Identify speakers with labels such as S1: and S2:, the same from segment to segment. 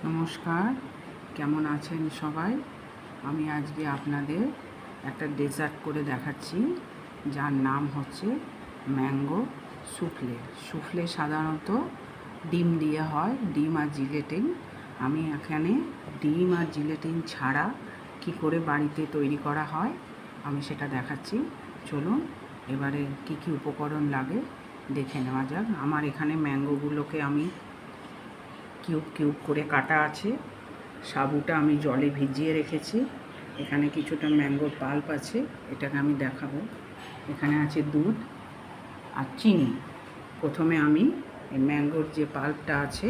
S1: নমস্কার, কেমন আছেন সবাই? আমি আজকে আপনাদের একটা ডেজার্ট করে দেখাচ্ছি, যার নাম হচ্ছে ম্যাঙ্গো সুফলে। সুফলে সাধারণত ডিম দিয়ে হয়, ডিম আর জিলেটিন। আমি এখানে ডিম আর জিলেটিন ছাড়া কি করে বাড়িতে তৈরি করা হয় আমি সেটা দেখাচ্ছি। চলুন এবারে কি কি উপকরণ লাগে দেখে নেওয়া যাক। আমার এখানে ম্যাঙ্গোগুলোকে আমি কিউব কিউব করে কাটা আছে। সাবুটা আমি জলে ভিজিয়ে রেখেছি। এখানে কিছুটা ম্যাঙ্গোর পাল্প আছে, এটাকে আমি দেখাবো। এখানে আছে দুধ আর চিনি। প্রথমে আমি এই ম্যাঙ্গোর যে পাল্পটা আছে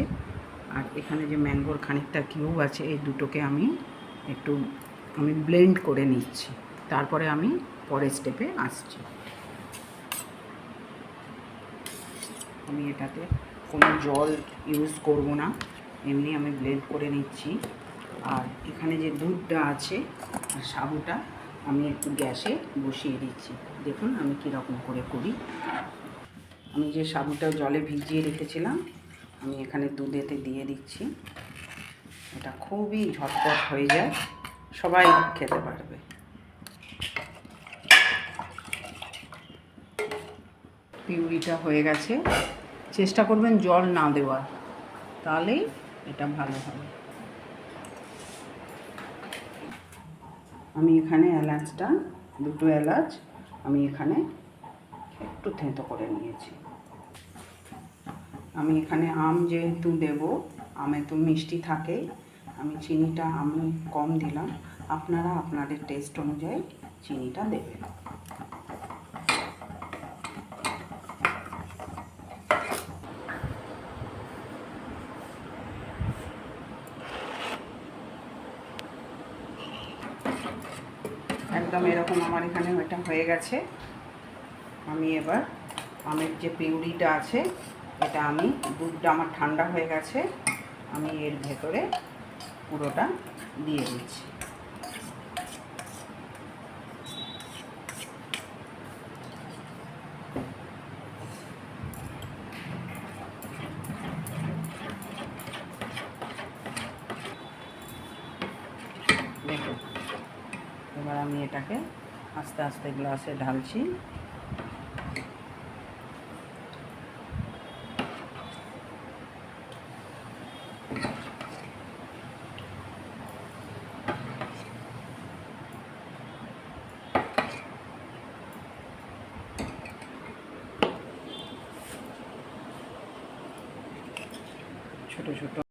S1: আর এখানে যে ম্যাঙ্গোর খানিকটা কিউব আছে, এই দুটোকে আমি ব্লেন্ড করে নিচ্ছি। তারপরে আমি পরের স্টেপে আসছি। আমি এটাতে কোনো জল ইউজ করব না, এমনি আমি ব্লেন্ড করে নিচ্ছি। আর এখানে যে দুধটা আছে আর সাবুটা আমি একটু গ্যাসে বসিয়ে দিচ্ছি। দেখুন আমি কীরকম করে করি। আমি যে সাবুটা জলে ভিজিয়ে রেখেছিলাম আমি এখানে দুধেতে দিয়ে দিচ্ছি। এটা খুবই ঝটপট হয়ে যায়, সবাই খেতে পারবে। পিউরিটা হয়ে গেছে। চেষ্টা করবেন জল না দেওয়ার, তাহলেই এটা ভালো হবে। আমি এখানে দুটো এলাচ আমি এখানে একটু থেঁতো করে নিয়েছি। আমি এখানে আম যেহেতু দেবো, আমে তো মিষ্টি থাকে, আমি চিনিটা আমি কম দিলাম। আপনারা আপনাদের টেস্ট অনুযায়ী চিনিটা দেবেন। একদম এরকম আমার এখানে ওইটা হয়ে গেছে। আমি এবার আমের যে পিউরিটা আছে এটা দুধটা আমার ঠান্ডা হয়ে গেছে, আমি এর ভেতরে পুরোটা দিয়ে দিচ্ছি। দেখুন এবার আমি এটাকে আস্তে আস্তে গ্লাসে ঢালছি। ছোট ছোট